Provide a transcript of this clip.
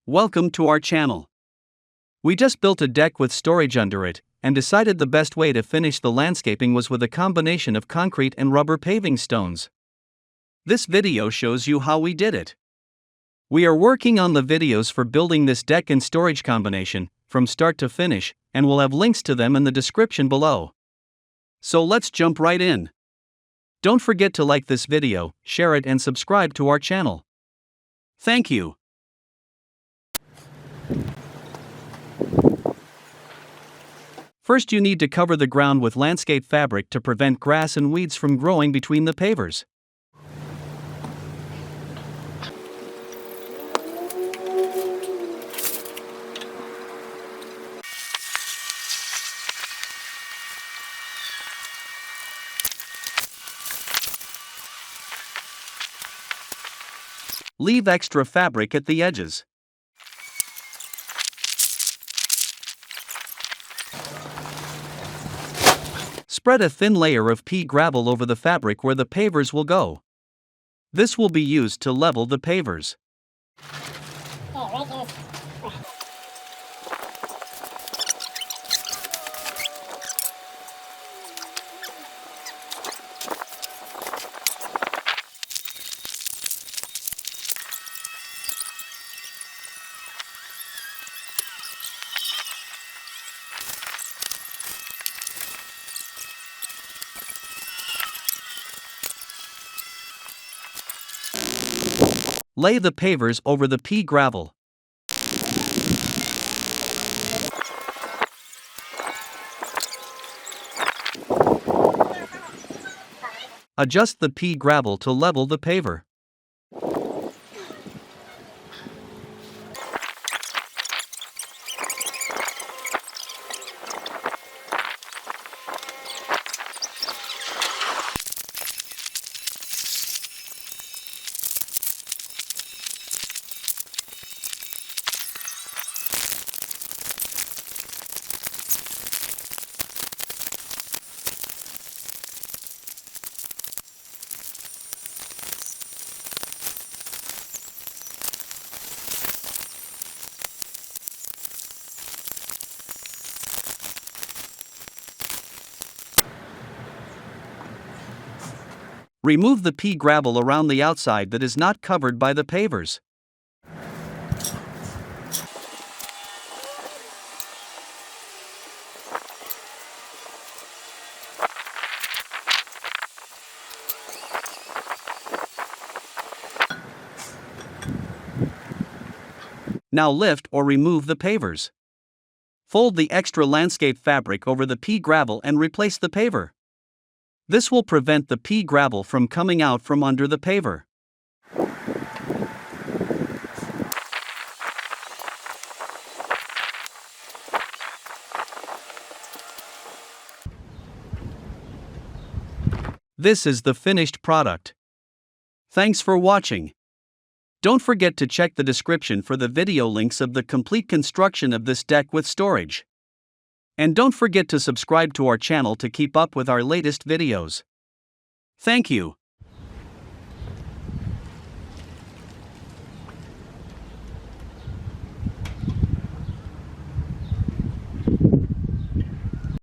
Welcome to our channel. We just built a deck with storage under it, and decided the best way to finish the landscaping was with a combination of concrete and rubber paving stones. This video shows you how we did it. We are working on the videos for building this deck and storage combination, from start to finish, and we'll have links to them in the description below. So let's jump right in. Don't forget to like this video, share it and subscribe to our channel. Thank you. First you need to cover the ground with landscape fabric to prevent grass and weeds from growing between the pavers. Leave extra fabric at the edges. Spread a thin layer of pea gravel over the fabric where the pavers will go. This will be used to level the pavers. Lay the pavers over the pea gravel. Adjust the pea gravel to level the paver. Remove the pea gravel around the outside that is not covered by the pavers. Now lift or remove the pavers. Fold the extra landscape fabric over the pea gravel and replace the paver. This will prevent the pea gravel from coming out from under the paver. This is the finished product. Thanks for watching. Don't forget to check the description for the video links of the complete construction of this deck with storage. And don't forget to subscribe to our channel to keep up with our latest videos. Thank you.